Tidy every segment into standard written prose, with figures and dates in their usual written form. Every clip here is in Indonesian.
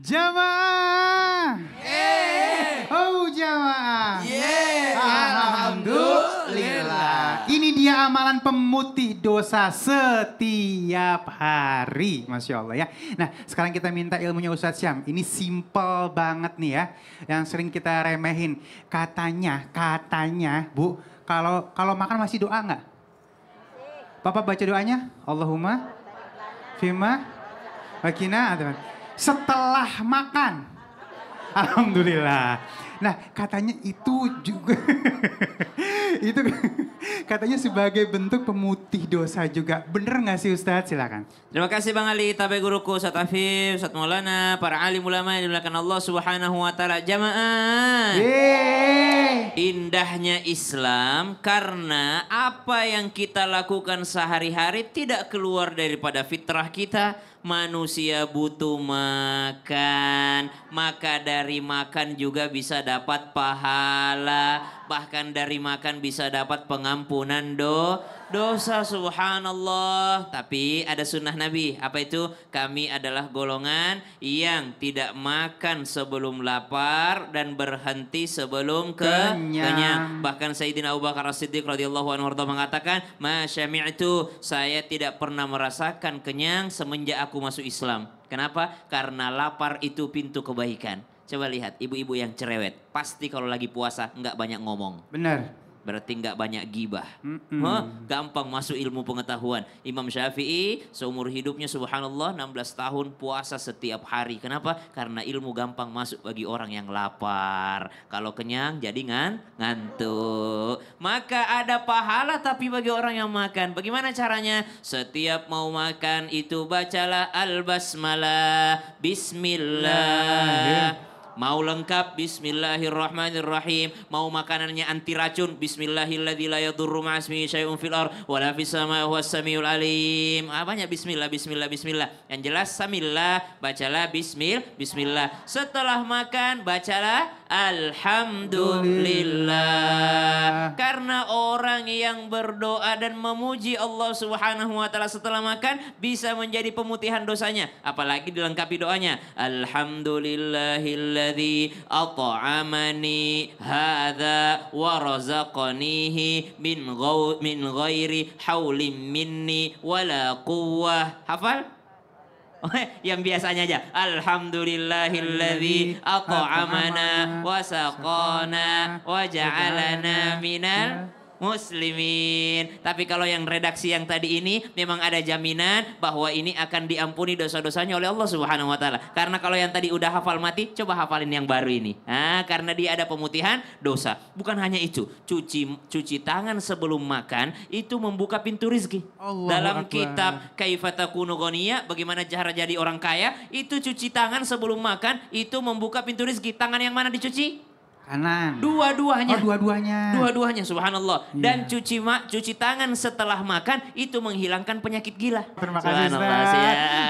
Jamaah. Oh jamaah. Alhamdulillah. Ini dia amalan pemutih dosa setiap hari. Masya Allah ya. Nah sekarang kita minta ilmunya Ustadz Syam. Ini simple banget nih ya. Yang sering kita remehin. Katanya Bu. Kalau makan masih doa nggak? Bapak baca doanya. Allahumma fima wakina. Setelah makan. Alhamdulillah. Nah katanya itu juga. Itu katanya sebagai bentuk pemutih dosa juga. Bener gak sih Ustadz? Silakan. Terima kasih Bang Ali, tabe guruku, Ustadz Afif, Ustadz Maulana, para alim ulama yang dimuliakan Allah Subhanahu wa taala. Jamaah. Indahnya Islam karena apa yang kita lakukan sehari-hari tidak keluar daripada fitrah kita. Manusia butuh makan, maka dari makan juga bisa dapat pahala, bahkan dari makan bisa dapat pengampunan dosa, subhanallah. Tapi ada sunnah Nabi, apa itu? Kami adalah golongan yang tidak makan sebelum lapar dan berhenti sebelum kenyang. Bahkan Sayyidina Abu Bakar As-Siddiq radhiyallahu anhu mengatakan, "Ma syami'tu, saya tidak pernah merasakan kenyang semenjak aku masuk Islam." Kenapa? Karena lapar itu pintu kebaikan. Coba lihat ibu-ibu yang cerewet, pasti kalau lagi puasa nggak banyak ngomong. Benar. Berarti nggak banyak gibah. Gampang masuk ilmu pengetahuan. Imam Syafi'i seumur hidupnya subhanallah 16 tahun puasa setiap hari. Kenapa? Karena ilmu gampang masuk bagi orang yang lapar. Kalau kenyang jadi ngantuk. Maka ada pahala tapi bagi orang yang makan. Bagaimana caranya? Setiap mau makan itu bacalah al-basmalah. Bismillah. Mau lengkap bismillahirrahmanirrahim. Mau makanannya anti racun bismillahilladzi la yadurru ma'asmihi syai'un fil ardh wa la fis samaa'i huwas samiul alim. Banyak bismillah. Yang jelas samillah, bacalah bismillah. Setelah makan bacalah alhamdulillah. Karena orang yang berdoa dan memuji Allah Subhanahu wa taala setelah makan bisa menjadi pemutihan dosanya. Apalagi dilengkapi doanya. Alhamdulillahilladzi at'amani hadza wa razaqanihi min ghairi haulin minni wala quwwah. Hafal? Yang biasanya aja. Alhamdulillahilladzi at'amana wa saqana wa ja'alana minal muslimin. Tapi kalau yang redaksi yang tadi ini memang ada jaminan bahwa ini akan diampuni dosa-dosanya oleh Allah Subhanahu wa taala. Karena kalau yang tadi udah hafal mati, coba hafalin yang baru ini. Karena dia ada pemutihan dosa. Bukan hanya itu, cuci tangan sebelum makan itu membuka pintu rizki. Dalam kitab Kaifatakunu Ghaniyya, bagaimana cara jadi orang kaya, itu cuci tangan sebelum makan itu membuka pintu rizki. Tangan yang mana dicuci? Kanan. Dua-duanya. Dua-duanya, subhanallah. Dan cuci tangan setelah makan itu menghilangkan penyakit gila. Terima kasih Ustaz.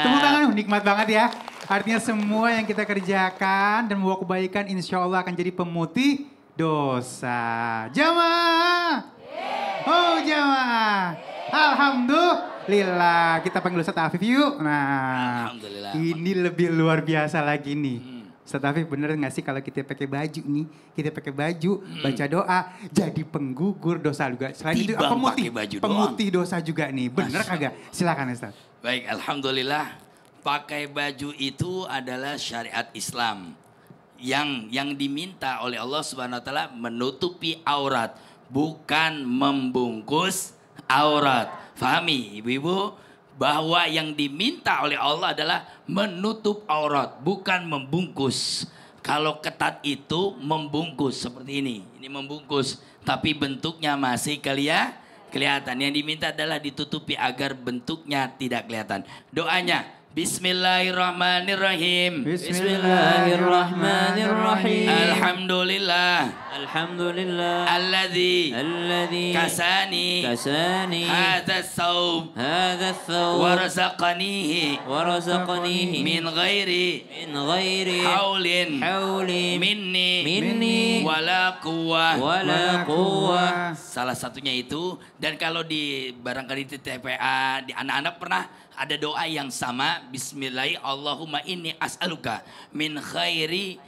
Tepuk tangan, nikmat banget ya. Artinya semua yang kita kerjakan dan membawa kebaikan insya Allah akan jadi pemutih dosa. Jamaah. Oh jamaah. Alhamdulillah. Kita panggil Ustaz Afif yuk. Nah, alhamdulillah. Ini lebih luar biasa lagi nih. Ustaz Afif bener gak sih kalau kita pakai baju nih, kita pakai baju, baca doa, jadi penggugur dosa juga. Selain itu pemutih dosa juga nih, bener kagak? Silakan Ustaz. Baik, alhamdulillah. Pakai baju itu adalah syariat Islam yang diminta oleh Allah Subhanahu wa taala menutupi aurat, bukan membungkus aurat. Fahami ibu-ibu? Bahwa yang diminta oleh Allah adalah menutup aurat, bukan membungkus. Kalau ketat itu membungkus seperti ini membungkus, tapi bentuknya masih kelihatan. Yang diminta adalah ditutupi agar bentuknya tidak kelihatan. Doanya, Bismillahirrahmanirrahim. Bismillahirrahmanirrahim. Alhamdulillah. Alladzi kasani hadza thawb warzaqanihi min ghairi haulin minni wala quwwah. Salah satunya itu. Dan kalau di barangkali di TPA di anak-anak pernah ada doa yang sama Bismillah, Allahumma inni as'aluka min khairi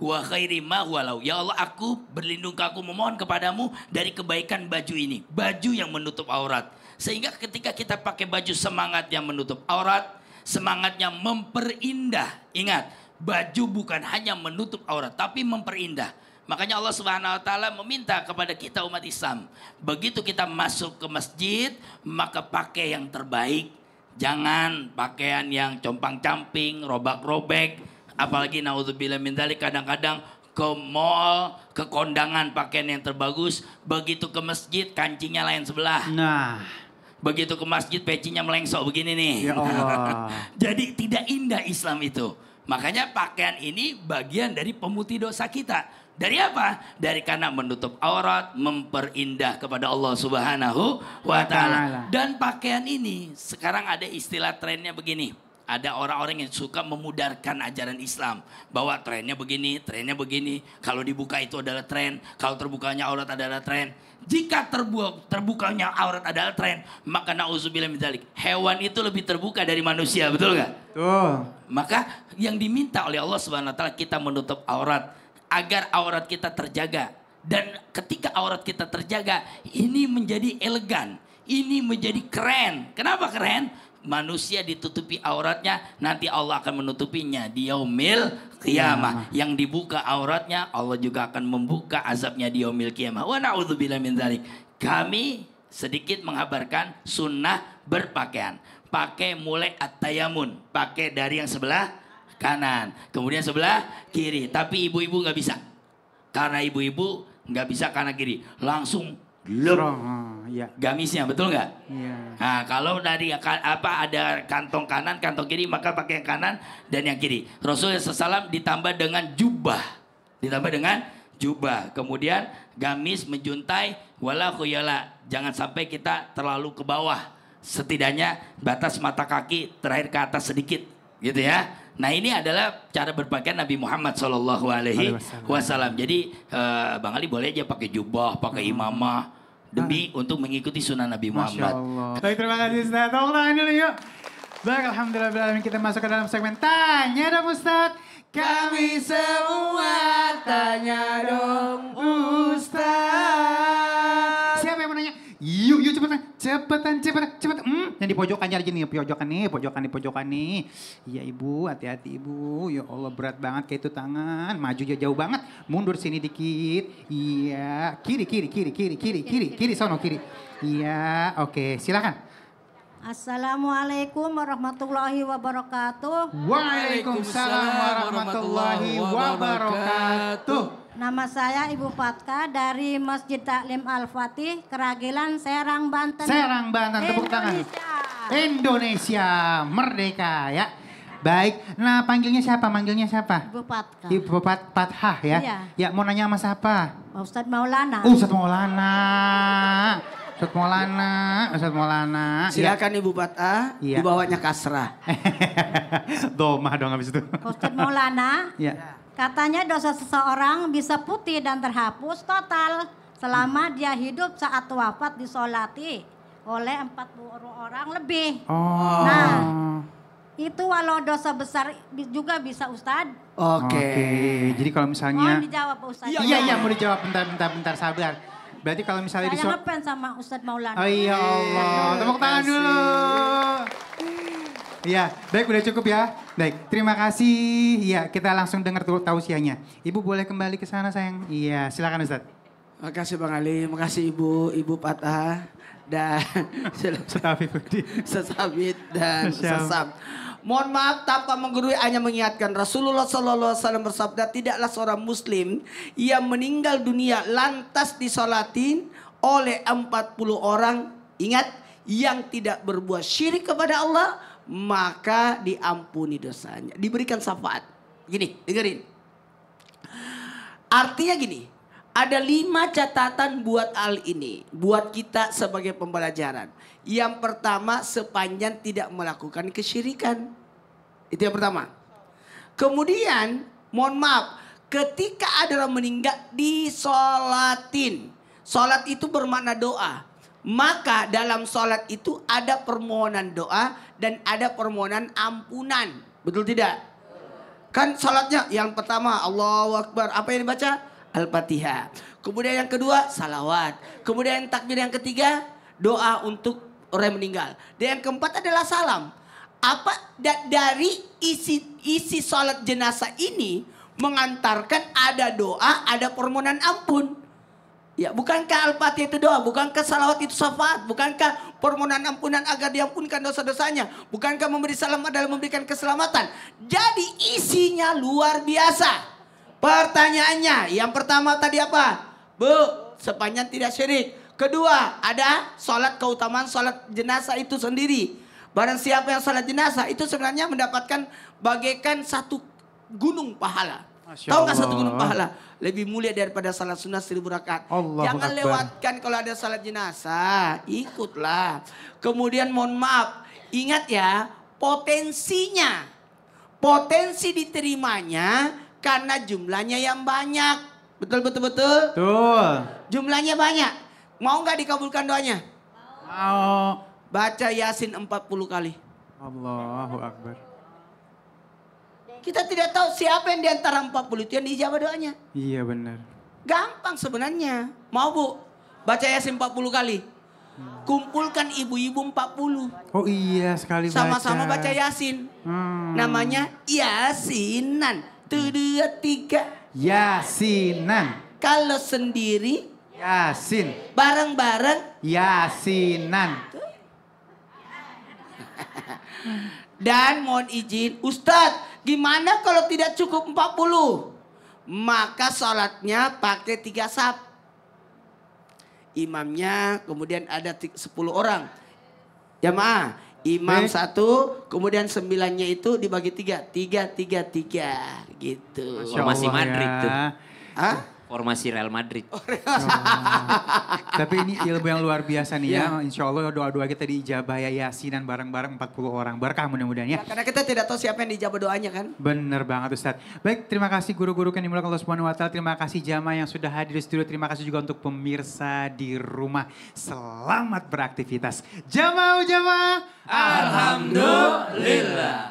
wa khairi ma walau. Ya Allah, aku berlindung, aku memohon kepadamu dari kebaikan baju ini, baju yang menutup aurat. Sehingga ketika kita pakai baju semangat yang menutup aurat, semangatnya memperindah. Ingat, baju bukan hanya menutup aurat tapi memperindah. Makanya Allah Subhanahu wa taala meminta kepada kita umat Islam, begitu kita masuk ke masjid, maka pakai yang terbaik. Jangan pakaian yang compang-camping, robak-robek. Apalagi naudzubillah min dzalik, kadang-kadang ke mall, ke kondangan pakaian yang terbagus, begitu ke masjid kancingnya lain sebelah. Nah, begitu ke masjid pecinya melengsok begini nih. ya Allah. Jadi tidak indah Islam itu. Makanya pakaian ini bagian dari pemutih dosa kita. Dari apa? Dari karena menutup aurat, memperindah kepada Allah Subhanahu wa taala. Dan pakaian ini sekarang ada istilah trennya begini. Ada orang-orang yang suka memudarkan ajaran Islam. Bahwa trennya begini, trennya begini. Kalau dibuka itu adalah tren. Kalau terbukanya aurat adalah tren. Jika terbukanya aurat adalah tren, maka na'udzubillah min dzalik, hewan itu lebih terbuka dari manusia, betul nggak? Tuh. Maka yang diminta oleh Allah Subhanahu wa taala, kita menutup aurat agar aurat kita terjaga. Dan ketika aurat kita terjaga, ini menjadi elegan, ini menjadi keren. Kenapa keren? Manusia ditutupi auratnya, nanti Allah akan menutupinya di yaumil qiyamah. Yang dibuka auratnya, Allah juga akan membuka azabnya di yaumil qiyamah. Wa na'udzubillah min dzalik. Kami sedikit mengabarkan sunnah berpakaian. Pakai mulai at-tayamun, pakai dari yang sebelah kanan, kemudian sebelah kiri. Tapi ibu-ibu nggak bisa, karena ibu-ibu nggak bisa kanan kiri, langsung Ya. gamisnya, betul nggak? Iya. Nah, kalau dari ada kantong kanan, kantong kiri, maka pakai yang kanan dan yang kiri. Rasulullah SAW ditambah dengan jubah, kemudian gamis menjuntai, wala khuyala, jangan sampai kita terlalu ke bawah, setidaknya batas mata kaki terakhir ke atas sedikit, gitu ya. Nah, ini adalah cara berpakaian Nabi Muhammad SAW. Jadi Bang Ali boleh aja pakai jubah, pakai imamah, demi untuk mengikuti sunnah Nabi Muhammad. Masya Allah. Baik, terima kasih Ustaz. Tolong tangan dulu yuk. Baik, alhamdulillah kita masuk ke dalam segmen Tanya Dong Ustaz. Kami semua tanya dong Ustaz. Siapa yang mau nanya? Yuk cepetan. Yang di pojokannya aja nih, pojokan nih. Iya ibu, hati-hati ibu. Ya Allah, berat banget kayak itu tangan. Maju jauh banget, mundur sini dikit. Iya, kiri, sono kiri. Iya, oke, silakan. Assalamualaikum warahmatullahi wabarakatuh. Waalaikumsalam warahmatullahi wabarakatuh. Nama saya Ibu Fatka dari Masjid Taklim Al-Fatih, Keragilan, Serang, Banten. Serang, Banten, tepuk tangan. Indonesia merdeka ya. Baik, nah panggilnya siapa? Ibu Fatka. Ibu Fathah ya? Iya. Ya, mau nanya sama siapa? Ustadz Maulana. Ustadz Maulana. Silakan Ibu Fathah, Iya. dibawanya kasrah. Domah dong habis itu. Ustadz Maulana, Ya. katanya dosa seseorang bisa putih dan terhapus total selama dia hidup saat wafat disolati oleh 40 orang lebih. Oh. Nah, itu walau dosa besar juga bisa Ustadz. Oke. Jadi kalau misalnya... Mohon dijawab Ustadz. Iya, mau dijawab bentar, sabar. Berarti kalau misalnya Saya ngefans sama Ustadz Maulana. Oh iya Allah, tepuk tangan dulu. Iya, baik udah cukup ya. Baik, terima kasih. Iya, kita langsung dengar tausiahnya. Ibu boleh kembali ke sana sayang. Iya, silakan Ustadz. Makasih Bang Ali, makasih Ibu Fathah dan Sesabit dan Sesam. Mohon maaf tanpa menggurui, hanya mengingatkan Rasulullah SAW bersabda, tidaklah seorang muslim yang meninggal dunia lantas disolatin oleh 40 orang, ingat, yang tidak berbuat syirik kepada Allah, maka diampuni dosanya, diberikan syafaat. Gini, dengerin. Artinya gini, ada 5 catatan buat hal ini, buat kita sebagai pembelajaran. Yang pertama, sepanjang tidak melakukan kesyirikan. Itu yang pertama. Kemudian, mohon maaf, ketika ada orang meninggal, disolatin. Solat itu bermakna doa. Maka dalam sholat itu ada permohonan doa dan ada permohonan ampunan. Betul tidak? Kan sholatnya yang pertama Allahu Akbar. Apa yang dibaca? Al-Fatihah. Kemudian yang kedua salawat. Kemudian takbir yang ketiga doa untuk orang yang meninggal. Dan yang keempat adalah salam. Apa dari isi sholat jenazah ini mengantarkan ada doa, ada permohonan ampun. Ya, bukankah Al-Fatihah itu doa? Bukankah salawat itu syafaat? Bukankah permohonan ampunan agar diampunkan dosa-dosanya? Bukankah memberi salam adalah memberikan keselamatan? Jadi isinya luar biasa. Pertanyaannya, yang pertama tadi apa? Bu, sepanjang tidak syirik. Kedua, ada sholat, keutamaan sholat jenazah itu sendiri. Barang siapa yang sholat jenazah itu sebenarnya mendapatkan bagaikan satu gunung pahala. Tahu nggak satu gunung pahala? Lebih mulia daripada salat sunnah 1000 rakaat. Jangan Akbar. lewatkan kalau ada salat jenazah. Ikutlah. Kemudian mohon maaf. Ingat ya, potensinya. Potensi diterimanya karena jumlahnya yang banyak. Betul. Betul. Jumlahnya banyak. Mau nggak dikabulkan doanya? Mau. Baca Yasin 40 kali. Allahu Akbar. Kita tidak tahu siapa yang diantara 40 itu yang diijabah doanya. Iya benar. Gampang sebenarnya. Mau Bu? Baca Yasin 40 kali. Kumpulkan ibu-ibu 40. Oh iya sekali baca. Sama-sama baca Yasin. Namanya Yasinan. 2, 3. Yasinan. Kalau sendiri. Yasin. Bareng-bareng. Yasinan. Dan mohon izin, Ustadz, gimana kalau tidak cukup 40? Maka sholatnya pakai 3 saf. Imamnya kemudian ada 10 orang. Jamaah, imam 1, kemudian 9-nya itu dibagi 3. 3 gitu. Formasi Madrid tuh. Hah? Formasi Real Madrid. Tapi ini ilmu yang luar biasa nih ya. Insya Allah doa-doa kita diijabah ya Yasinan bareng-bareng 40 orang. Berkah mudah-mudahan ya. Karena kita tidak tahu siapa yang dijabah doanya kan. Bener banget Ustadz. Baik, terima kasih guru-guru yang dimulakan Allah Subhanahu wa Ta'ala. Terima kasih jamaah yang sudah hadir di studio. Terima kasih juga untuk pemirsa di rumah. Selamat beraktivitas. Jamaah. Alhamdulillah.